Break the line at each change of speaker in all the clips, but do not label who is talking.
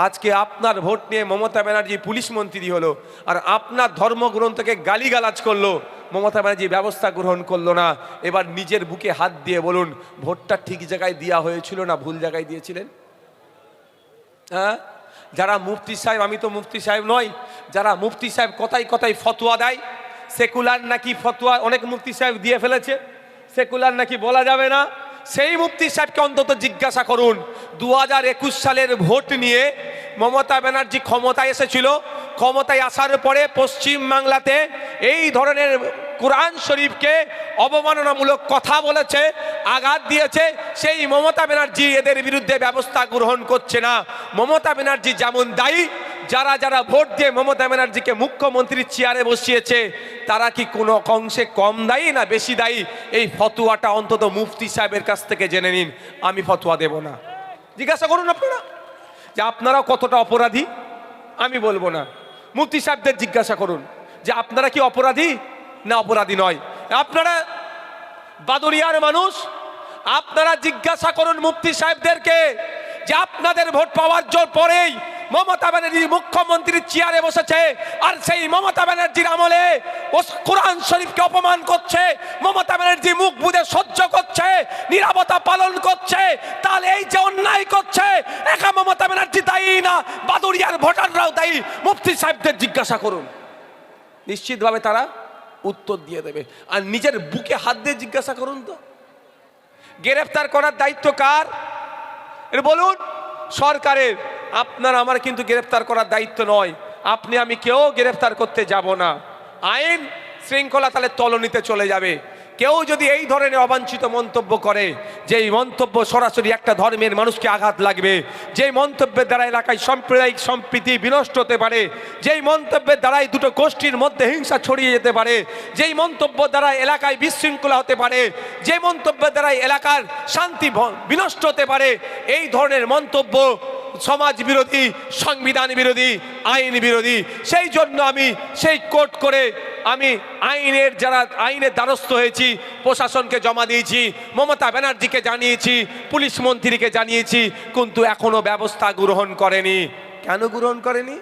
আজকে আপনার ভোট নিয়ে মমতা ব্যানার্জি পুলিশ মন্ত্রী হলো, আর আপনার ধর্মগ্রন্থকে গালিগালাজ করলো, মমতা ব্যানার্জি ব্যবস্থা গ্রহণ করলো না। এবার নিজের বুকে হাত দিয়ে বলুন, ভোটটা ঠিক জায়গায় দেওয়া হয়েছিল না ভুল জায়গায় দিয়েছিলেন? হ্যাঁ, যারা মুফতি সাহেব, আমি তো মুফতি সাহেব নই, যারা মুফতি সাহেব কথায় কথায় ফতোয়া দেয়, সেকুলার নাকি ফতোয়া অনেক মুফতি সাহেব দিয়ে ফেলেছে, সেকুলার নাকি বলা যাবে না, সেই মুফতি সাহেবকে অন্তত জিজ্ঞাসা করুন 2021 সালের ভোট নিয়ে মমতা ব্যানার্জি ক্ষমতায় এসেছিল, ক্ষমতায় আসার পরে পশ্চিম বাংলাতে এই ধরনের কোরআন শরীফকে অবমাননামূলক কথা বলেছে, আঘাত দিয়েছে, সেই মমতা ব্যানার্জি এদের বিরুদ্ধে ব্যবস্থা গ্রহণ করছে না। মমতা ব্যানার্জি যেমন দায়ী, যারা যারা ভোট দিয়ে মমতা ব্যানার্জিকে মুখ্যমন্ত্রীর চেয়ারে বসিয়েছে তারা কি কোনো অংশে কম দায়ী না বেশি দায়ী? এই ফতোয়াটা অন্তত মুফতি সাহেবের কাছ থেকে জেনে নিন, আমি ফতোয়া দেব না। জিজ্ঞাসা করুন আপনারা যে আপনারা কতটা অপরাধী, আমি বলবো না। মুফতি সাহেবদের জিজ্ঞাসা করুন যে আপনারা কি অপরাধী না অপরাধী নয়। আপনারা বাদুরিয়ার মানুষ, আপনারা জিজ্ঞাসা করুন মুফতি সাহেবদেরকে যে আপনাদের ভোট পাওয়ার জোর পরেই মমতা ব্যানার্জি মুখ্যমন্ত্রীর চেয়ারে বসেছে, আর সেই মমতা ব্যানার্জির আমলে কোরআন শরীফকে অপমান করছে, মমতা ব্যানার্জি মুখ বুজে সহ্য করছে, নীরবতা পালন করছে, তাহলে এই যে অন্যায় করছে একা মমতা ব্যানার্জি দায়ী না, বাদুরিয়ার ভোটাররাও দায়ী। মুফতি সাহেবদের জিজ্ঞাসা করুন, নিশ্চিতভাবে তারা উত্তর দিয়ে দেবে। আর নিজের বুকে হাত দিয়ে জিজ্ঞাসা করুন তো, গ্রেফতার করার দায়িত্ব কার? এটা বলুন, সরকারের। আপনার আমার কিন্তু গ্রেফতার করার দায়িত্ব নয়, আপনি আমি কেউ গ্রেফতার করতে যাব না। আইন শৃঙ্খলা তাহলে তলানিতে চলে যাবে। কেউ যদি এই ধরনের অবাঞ্ছিত মন্তব্য করে, যেই মন্তব্য সরাসরি একটা ধর্মের মানুষকে আঘাত লাগবে, যেই মন্তব্যের দ্বারা এলাকায় সাম্প্রদায়িক সম্প্রীতি বিনষ্ট হতে পারে, যেই মন্তব্যের দ্বারাই দুটো গোষ্ঠীর মধ্যে হিংসা ছড়িয়ে যেতে পারে, যেই মন্তব্য দ্বারা এলাকায় বিশৃঙ্খলা হতে পারে, যে মন্তব্যের দ্বারা এলাকার শান্তি বিনষ্ট হতে পারে, এই ধরনের মন্তব্য সমাজ বিরোধী, সংবিধান বিরোধী, আইন বিরোধী। সেই জন্য আমি সেই কোর্ট করে আমি আইনের দ্বারস্থ হয়েছি, প্রশাসনকে জমা দিয়েছি, মমতা ব্যানার্জিকে জানিয়েছি, পুলিশ মন্ত্রীকে জানিয়েছি, কিন্তু এখনো ব্যবস্থা গ্রহণ করেনি। কেন গ্রহণ করেনি?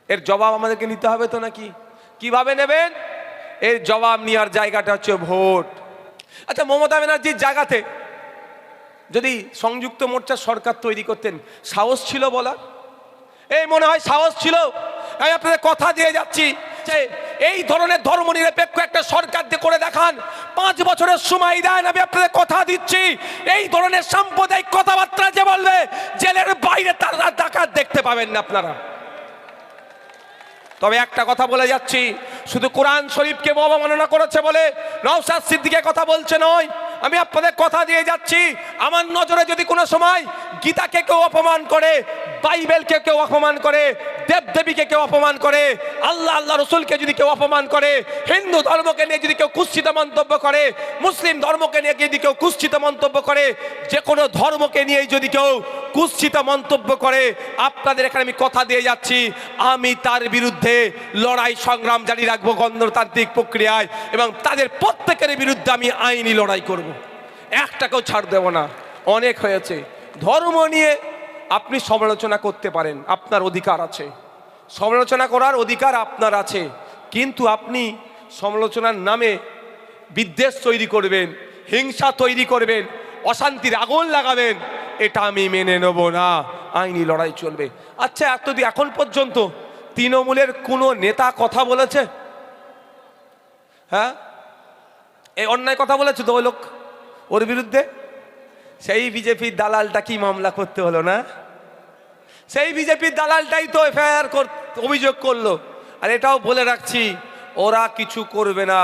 এর জবাব আমাদেরকে নিতে হবে তো নাকি? কিভাবে নেবেন? এর জবাব নেওয়ার জায়গাটা হচ্ছে ভোট। আচ্ছা, মমতা ব্যানার্জির জায়গাতে যদি সংযুক্ত মোর্চা সরকার তৈরি করতেন, সাহস ছিল বলা? এই মনে হয় সাহস ছিল? আমি আপনাদের কথা দিয়ে যাচ্ছি যে এই ধরনের ধর্মনিরপেক্ষ একটা সরকার দিয়ে করে দেখান, 5 বছরের সময় দেন। আমি আপনাদের কথা দিচ্ছি, এই ধরনের সাম্প্রদায়িক কথাবার্তা যে বলবে, জেলের বাইরে তারা ডাকাত দেখতে পাবেন না আপনারা। তবে একটা কথা বলে যাচ্ছি, শুধু কোরআন শরীফকে অবমাননা করেছে বলে নওশাদ সিদ্দিকের কথা বলছে নয়, আমি আপনাদের কথা দিয়ে যাচ্ছি, আমার নজরে যদি কোনো সময় গীতাকে কেউ অপমান করে, বাইবেলকে কেউ অপমান করে, দেবদেবীকে কেউ অপমান করে, আল্লাহ রসুলকে যদি কেউ অপমান করে, হিন্দু ধর্মকে নিয়ে যদি কেউ কুৎসিত মন্তব্য করে, মুসলিম ধর্মকে নিয়ে যদি কেউ কুৎসিত মন্তব্য করে, যে কোনো ধর্মকে নিয়ে যদি কেউ কুৎসিত মন্তব্য করে, আপনাদের এখানে আমি কথা দিয়ে যাচ্ছি, আমি তার বিরুদ্ধে লড়াই সংগ্রাম জারি রাখবো গণতান্ত্রিক প্রক্রিয়ায়, এবং তাদের প্রত্যেকের বিরুদ্ধে আমি আইনি লড়াই করব, একটাকেও ছাড় দেব না। অনেক হয়েছে। ধর্ম নিয়ে আপনি সমালোচনা করতে পারেন, আপনার অধিকার আছে, সমালোচনা করার অধিকার আপনার আছে, কিন্তু আপনি সমালোচনার নামে বিদ্বেষ তৈরি করবেন, হিংসা তৈরি করবেন, অশান্তির আগুন লাগাবেন, এটা আমি মেনে নেব না। আইনি লড়াই চলবে। আচ্ছা, এখন পর্যন্ত তৃণমূলের কোনো নেতা কথা বলেছে? হ্যাঁ, এই অন্যায় কথা বলেছে তো ওই লোক, ওর বিরুদ্ধে সেই বিজেপির দালালটা কি মামলা করতে হলো না? সেই বিজেপির দালালটাই তো এফআইআর অভিযোগ করলো। আর এটাও বলে রাখছি, ওরা কিছু করবে না।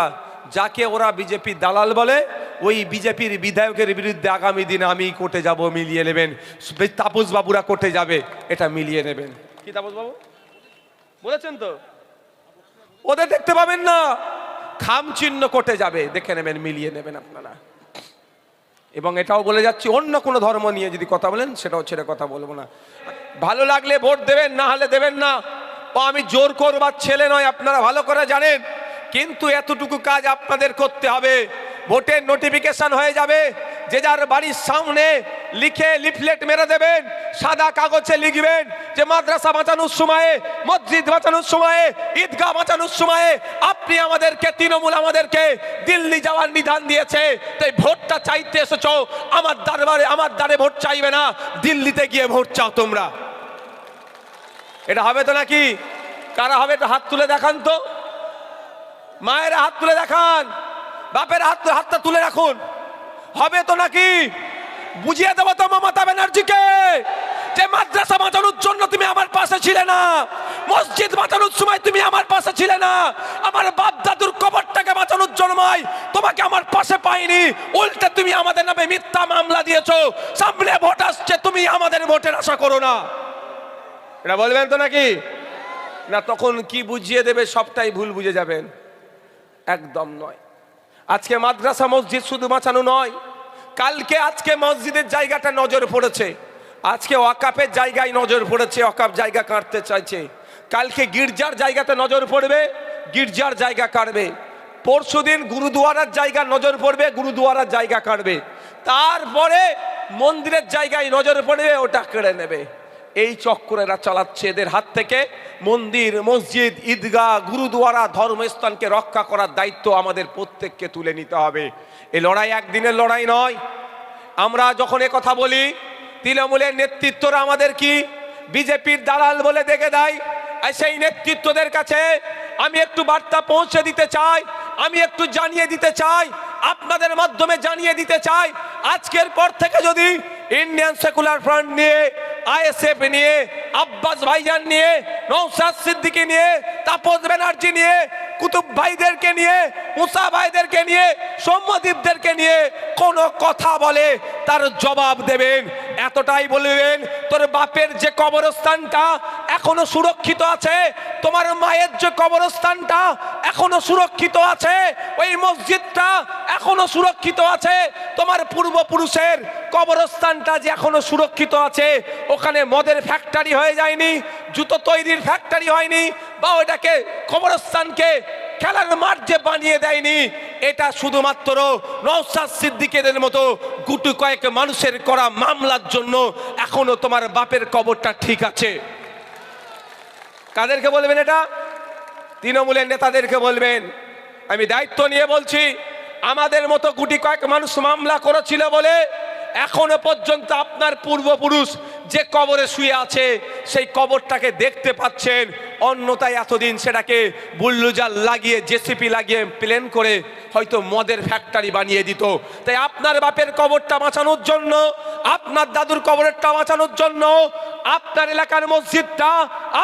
যাকে ওরা বিজেপির দালাল বলে, ওই বিজেপির বিধায়কের বিরুদ্ধে আগামী দিনে আমি কোর্টে যাব, মিলিয়ে নেবেন। তাপস বাবুরা কোর্টে যাবে, এটা মিলিয়ে নেবেন। কি তাপস বাবু বলেছেন তো, ওদের দেখতে পাবেন না, খাম চিহ্ন কোর্টে যাবে, দেখে নেবেন, মিলিয়ে নেবেন আপনারা। এবং এটাও বলে যাচ্ছি, অন্য কোনো ধর্ম নিয়ে যদি কথা বলেন সেটাও ছেড়ে কথা বলবো না। ভালো লাগলে ভোট দেবেন, না হলে দেবেন না। ও আমি জোর করবার ছেলে নয়, আপনারা ভালো করে জানেন। কিন্তু এতটুকু কাজ আপনাদের করতে হবে, ভোটের নোটিফিকেশন হয়ে যাবে, যে যার বাড়ির সামনে লিখে লিফলেট মেরে দেবেন, সাদা কাগজে লিখবেন যে মাদ্রাসা বাঁচানোর সময়ে, মসজিদ বাঁচানোর সময়ে, ঈদগাহ বাঁচানোর সময়ে আপনি আমাদেরকে, তৃণমূল আমাদেরকে দিল্লি যাওয়ার নিদান দিয়েছে, তাই ভোটটা চাইতে এসেছো আমার দরবারে, আমার দ্বারে ভোট চাইবে না, দিল্লিতে গিয়ে ভোট চাও তোমরা। এটা হবে তো নাকি? কারা হবে একটু হাত তুলে দেখান তো। মায়ের হাত তুলে দেখান, বাপের হাতটা তুলে রাখুন। হবে তো নাকি? বুঝিয়ে দেবো তো মমতা ব্যানার্জিকে যে মাদ্রাসা বাঁচানোর জন্য তুমি আমার পাশে ছিলে না, মসজিদ বাঁচানোর সময় তুমি আমার পাশে ছিলে না, আমার বাপ দাদুর কবরটাকে বাঁচানোর জন্য তোমাকে আমার পাশে পাইনি, উল্টে তুমি আমাদের নামে মিথ্যা মামলা দিয়েছো। সামনে ভোট আসছে, তুমি আমাদের ভোটের আশা করো না। এটা বলবেন তো নাকি? না তখন কি বুঝিয়ে দেবে সবটাই ভুল বুঝে যাবেন। একদম নয়। আজকে মাদ্রাসা মসজিদ শুধু বাঁচানো নয়, কালকে আজকে মসজিদের জায়গাটা নজর পড়েছে, আজকে ওয়াকাফের জায়গায় নজর পড়েছে, ওয়াকাফ জায়গা কাটতে চাইছে, কালকে গির্জার জায়গাতে নজর পড়বে, গির্জার জায়গা কাটবে, পরশুদিন গুরুদুয়ারার জায়গা নজর পড়বে, গুরুদুয়ারার জায়গা কাটবে, তারপরে মন্দিরের জায়গায় নজর পড়বে, ওটা কেড়ে নেবে। এই চক্করেরা চালাচ্ছে। এদের হাত থেকে মন্দির, মসজিদ, ঈদগাহ, গুরুদুয়ারা, ধর্মস্থানকে রক্ষা করার দায়িত্ব আমাদের প্রত্যেককে তুলে নিতে হবে। এই লড়াই একদিনের লড়াই নয়। আমরা যখন এ কথা বলি, তৃণমূলের নেতৃত্বরা আমাদের কি বিজেপির দালাল বলে দেখে দেয়। সেই নেতৃত্বদের কাছে আমি একটু বার্তা পৌঁছে দিতে চাই, আমি একটু জানিয়ে দিতে চাই, আপনাদের মাধ্যমে জানিয়ে দিতে চাই, আজকের পর থেকে যদি ইন্ডিয়ান সেকুলার ফ্রন্ট নিয়ে, আইএসএফ নিয়ে, আব্বাস ভাইজান নিয়ে, নওশাদ সিদ্দিকী নিয়ে, তাপস ব্যানার্জি নিয়ে, কুতুব ভাইদেরকে নিয়ে, মুসা ভাইদেরকে নিয়ে, সৌম্যদীপদেরকে নিয়ে কোন কথা বলে তার জবাব দেবেন। এতটাই বলবেন, তোর বাপের যে কবরস্থানটা এখনো সুরক্ষিত আছে, তোমার মায়ের যে কবরস্থানটা এখনো সুরক্ষিত আছে, ওই মসজিদটা এখনো সুরক্ষিত আছে, তোমার পূর্বপুরুষের কবরস্থানটা যে এখনো সুরক্ষিত আছে, ওখানে মদের ফ্যাক্টরি হয়ে যায়নি, জুতো তৈরির ফ্যাক্টরি হয়নি, বা ওটাকে কবরস্থানকে খেলার মাঠ যে বানিয়ে দেয়নি, এটা শুধুমাত্র নওশাদ সিদ্দিকীদের মতো গুটি কয়েক মানুষের করা মামলার জন্য এখনো তোমার বাপের কবরটা ঠিক আছে। কাদেরকে বলবেন এটা? তৃণমূলের নেতাদেরকে বলবেন। আমি দায়িত্ব নিয়ে বলছি, আমাদের মতো গুটি কয়েক মানুষ মামলা করেছিল বলে এখনো পর্যন্ত আপনার পূর্বপুরুষ যে কবরে শুয়ে আছে সেই কবরটাকে দেখতে পাচ্ছেন, অন্যথায় এতদিন সেটাকে বুলডোজার লাগিয়ে, জেসিপি লাগিয়ে প্লেন করে হয়তো মদের ফ্যাক্টরি বানিয়ে দিত। তাই আপনার বাপের কবরটা বাঁচানোর জন্য, আপনার দাদুর কবরটা বাঁচানোর জন্য, আপনার এলাকার মসজিদটা,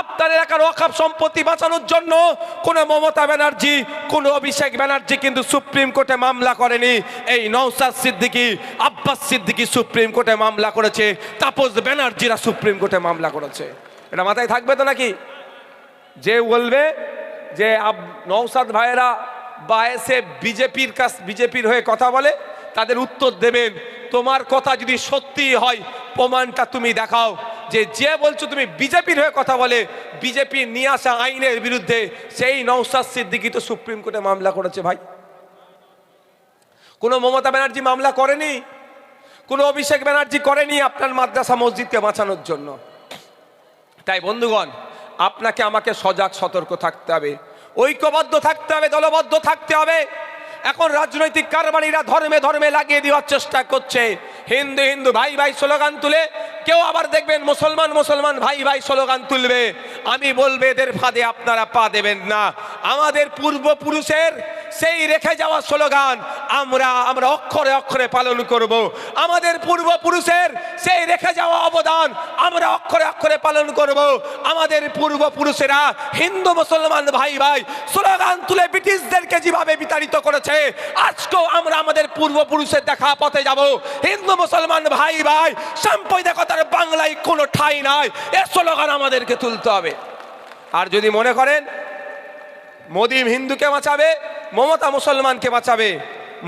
আপনার এলাকার ওয়াকফ সম্পত্তি বাঁচানোর জন্য কোনো মমতা ব্যানার্জি, কোনো অভিষেক ব্যানার্জি কিন্তু সুপ্রিম কোর্টে মামলা করেনি। এই নওশাদ সিদ্দিকী, আব্বাস সিদ্দিকী সুপ্রিম কোর্টে মামলা করেছে, তাপস ব্যানার্জিরা সুপ্রিম কোর্টে মামলা করেছে। এটা মাথায় থাকবে তো নাকি? যে বলবে যে নওশাদ ভাইয়েরা বা এসে বিজেপির হয়ে কথা বলে, তাদের উত্তর দেবেন, তোমার কথা যদি সত্যি হয় প্রমাণটা তুমি দেখাও। যে বলছো তুমি বিজেপির হয়ে কথা বলে, বিজেপি নিয়ে আসা আইনের বিরুদ্ধে, সেই নওশাদ সিদ্দিকী তো সুপ্রিম কোর্টে মামলা করেছে। ভাই, কোনো মমতা ব্যানার্জি মামলা করেনি, কোনো অভিষেক ব্যানার্জি করেনি আপনার মাদ্রাসা মসজিদকে বাঁচানোর জন্য। তাই বন্ধুগণ, আপনাকে আমাকে সজাগ সতর্ক থাকতে হবে, ঐক্যবদ্ধ থাকতে হবে, দলবদ্ধ থাকতে হবে। এখন রাজনৈতিক কারবারিরা ধর্মে ধর্মে লাগিয়ে দেওয়ার চেষ্টা করছে। হিন্দু হিন্দু ভাই ভাই স্লোগান তুলে, কেউ আবার দেখবেন মুসলমান মুসলমান ভাই ভাই স্লোগান তুলবে। আমি বলবো এদের ফাঁদে আপনারা পা দেবেন না। আমাদের পূর্বপুরুষের সেই রেখে যাওয়া স্লোগান আমরা অক্ষরে অক্ষরে পালন করব। আমাদের পূর্বপুরুষের সেই রেখে যাওয়া অবদান আমরা অক্ষরে অক্ষরে পালন করব। আমাদের পূর্বপুরুষেরা হিন্দু মুসলমান ভাই ভাই স্লোগান তুলে ব্রিটিশদেরকে যেভাবে বিতাড়িত করেছে, আজকেও আমরা আমাদের পূর্বপুরুষের দেখা পথে যাব। হিন্দু মুসলমান ভাই ভাই, সাম্প্রদায়িকতার বাংলায় কোনো ঠাঁই নাই, এ স্লোগান আমাদেরকে তুলতে হবে। আর যদি মনে করেন মোদি হিন্দুকে বাঁচাবে, মমতা মুসলমানকে বাঁচাবে,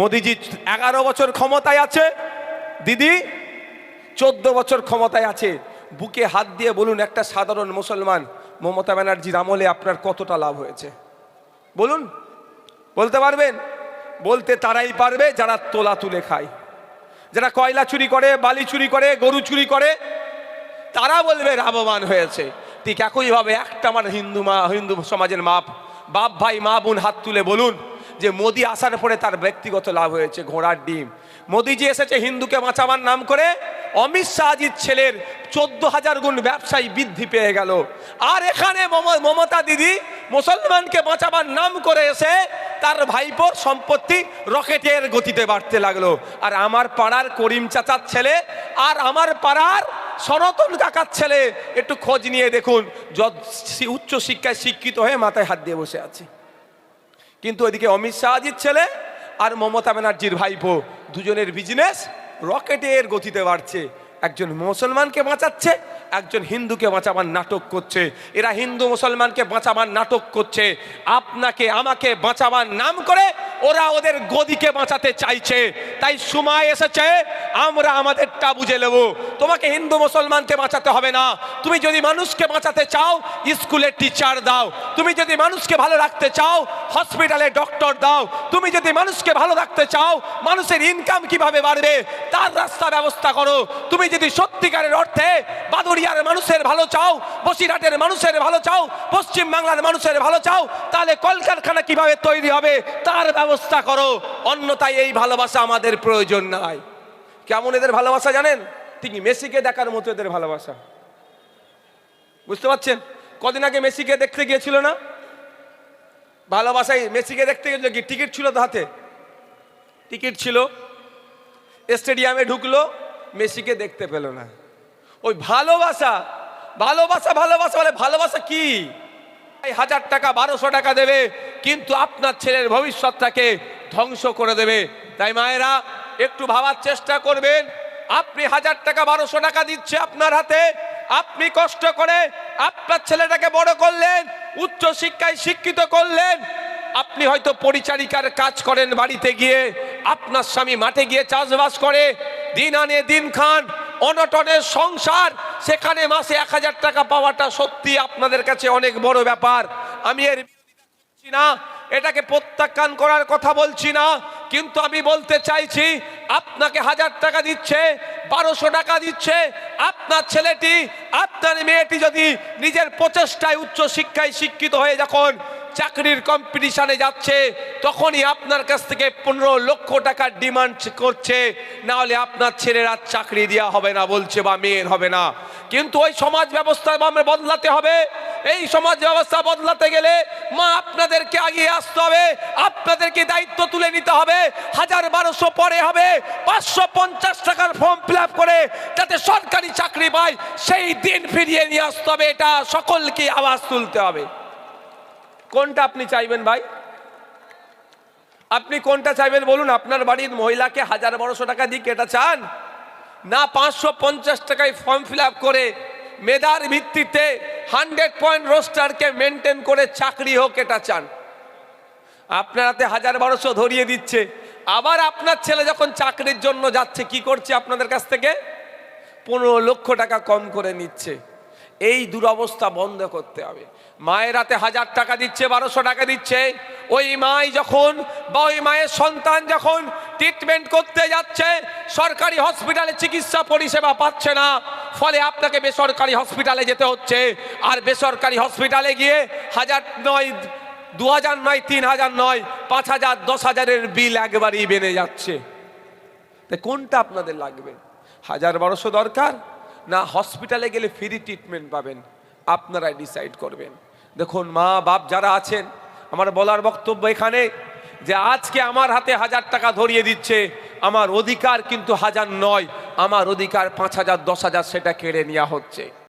মোদিজি 11 বছর ক্ষমতায় আছে, দিদি 14 বছর ক্ষমতায় আছে, বুকে হাত দিয়ে বলুন একটা সাধারণ মুসলমান মমতা ব্যানার্জির আমলে আপনার কতটা লাভ হয়েছে বলুন? বলতে পারবেন? বলতে তারাই পারবে যারা তোলা তুলে খায়। যারা কয়লা চুরি করে, বালি চুরি করে, গরু চুরি করে, তারা বলবে লাভবান হয়েছে। ঠিক একইভাবে একটা আমার হিন্দু সমাজের বাপ ভাই মা বোন হাত তুলে বলুন যে মোদি আসার পরে তার ব্যক্তিগত লাভ হয়েছে ঘোড়ার ডিম। মোদিজি এসেছে হিন্দুকে বাঁচাবার নাম করে, অমিত শাহজির ছেলের 14,000 গুণ ব্যবসায়ী বৃদ্ধি পেয়ে গেল। আর এখানে মমতা দিদি মুসলমানকে বাঁচাবার নাম করে এসে তার ভাইপোর সম্পত্তি রকেটের গতিতে বাড়তে লাগলো। আর আমার পাড়ার করিম চাচার ছেলে আর আমার পাড়ার সনাতন কাকার ছেলে একটু খোঁজ নিয়ে দেখুন, উচ্চ শিক্ষায় শিক্ষিত হয়ে মাথায় হাত দিয়ে বসে আছে। কিন্তু ওইদিকে অমিত শাহজির ছেলে আর মমতা ব্যানার্জির ভাইপো দুজনের বিজনেস রকেটের গতিতে বাড়ছে। একজন মুসলমানকে বাঁচাচ্ছে, একজন হিন্দুকে বাঁচাবার নাটক করছে। এরা হিন্দু মুসলমানকে বাঁচাবার নাটক করছে, আপনাকে আমাকে বাঁচাবার নাম করে ওরা ওদের গদিকে বাঁচাতে চাইছে। তাই সময় এসেছে আমরা আমাদেরটা বুঝে নেব। তোমাকে হিন্দু মুসলমানকে বাঁচাতে হবে না। তুমি যদি মানুষকে বাঁচাতে চাও স্কুলের টিচার দাও, তুমি যদি মানুষকে ভালো রাখতে চাও হসপিটালে ডক্টর দাও, তুমি যদি মানুষকে ভালো রাখতে চাও মানুষের ইনকাম কিভাবে বাড়বে তার রাস্তা ব্যবস্থা করো। তুমি যদি সত্যিকারের অর্থে বাদুড়িয়ার মানুষের ভালো চাও, বসিরহাটের মানুষের ভালো চাও, পশ্চিম বাংলার মানুষের ভালো চাও, তাহলে কলকারখানা কিভাবে তৈরি হবে তার ব্যবস্থা করো। অন্যথায় এই ভালোবাসা আমাদের প্রয়োজন নাই। কেমন এদের ভালোবাসা জানেন? ঠিক মেসিকে দেখার মতো এদের ভালোবাসা। বুঝতে পারছেন? কদিন আগে মেসিকে দেখতে গিয়েছিল না, ভালোবাসায় মেসিকে দেখতে গেছিল কি, টিকিট ছিল তো হাতে, টিকিট ছিল, স্টেডিয়ামে ঢুকলো, মেসিকে দেখতে পেল না। ওই ভালোবাসা ভালোবাসা ভালোবাসা বলে ভালোবাসা কি? 1000 টাকা 1200 টাকা দেবে কিন্তু আপনার ছেলের ভবিষ্যৎটাকে ধ্বংস করে দেবে। তাই মায়েরা একটু ভাবার চেষ্টা করবেন। আপনি 1000 টাকা 1200 টাকা দিচ্ছে আপনার হাতে, আপনি কষ্ট করে আপনার ছেলেটাকে বড় করলেন, উচ্চ শিক্ষায় শিক্ষিত করলেন। আপনি হয়তো পরিচারিকার কাজ করেন বাড়িতে গিয়ে, আপনার স্বামী মাঠে গিয়ে চাষবাস করে, দিন আনে দিন খান, অনটনের সংসার, সেখানে মাসে 1000 টাকা পাওয়াটা সত্যি আপনাদের কাছে অনেক বড় ব্যাপার। আমি এর না, এটাকে প্রত্যাখ্যান করার কথা বলছি না, কিন্তু আমি বলতে চাইছি আপনাকে 1000 টাকা দিচ্ছে, 1200 টাকা দিচ্ছে, আপনার ছেলেটি আপনার মেয়েটি যদি নিজের প্রচেষ্টায় উচ্চ শিক্ষায় শিক্ষিত হয়ে যখন চাকরির কম্পিটিশনে যাচ্ছে তখনই আপনার কাছ থেকে 15 লক্ষ টাকার ডিমান্ড করছে, না হলে আপনার ছেলের আর চাকরি দেওয়া হবে না বলছে বা মেয়ের হবে না। কিন্তু ওই সমাজ ব্যবস্থা আমরা বদলাতে হবে। এই সমাজ ব্যবস্থা বদলাতে গেলে মা আপনাদেরকে আগিয়ে আসতে হবে, আপনাদেরকে দায়িত্ব তুলে নিতে হবে। 1000-1200 পরে হবে, 550 টাকার ফর্ম ফিল আপ করে যাতে সরকারি চাকরি পায় সেই দিন ফিরিয়ে নিয়ে আসতে হবে। এটা সকলকে আওয়াজ তুলতে হবে। কোনটা আপনি চাইবেন ভাই? আপনি কোনটা চাইবেন বলুন? আপনার বাড়ির মহিলাকে 1000-1200 টাকা দিক এটা চান, না 550 টাকায় ফর্ম ফিল আপ করে মেধার ভিত্তিতে 100 পয়েন্ট রোস্টারকে মেনটেন করে চাকরি হোক এটা চান? আপনার হাতে 1000-1200 ধরিয়ে দিচ্ছে, আবার আপনার ছেলে যখন চাকরির জন্য যাচ্ছে কি করছে আপনাদের কাছ থেকে 15 লক্ষ টাকা কম করে নিচ্ছে। এই দুরবস্থা বন্ধ করতে হবে। মায়ের হাতে 1000 টাকা দিচ্ছে, 1200 টাকা দিচ্ছে, ওই মাই যখন বা ওই মায়ের সন্তান যখন ট্রিটমেন্ট করতে যাচ্ছে সরকারি হসপিটালে চিকিৎসা পরিষেবা পাচ্ছে না, ফলে আপনাকে বেসরকারি হসপিটালে যেতে হচ্ছে। আর বেসরকারি হসপিটালে গিয়ে 1000 নয়, 2000 নয়, 3000 নয়, 5000, 10,000-এর বিল একবারই বেড়ে যাচ্ছে। তাই কোনটা আপনাদের লাগবে? 1000-1200 দরকার, না হসপিটালে গেলে ফ্রি ট্রিটমেন্ট পাবেন? আপনারাই ডিসাইড করবেন। দেখুন মা বাপ যারা আছেন, আমার বলার বক্তব্য এখানে যে আজকে আমার হাতে 1000 টাকা ধরিয়ে দিচ্ছে, আমার অধিকার কিন্তু 1000 নয়, আমার অধিকার 5000, 10,000 সেটা কেড়ে নেওয়া হচ্ছে।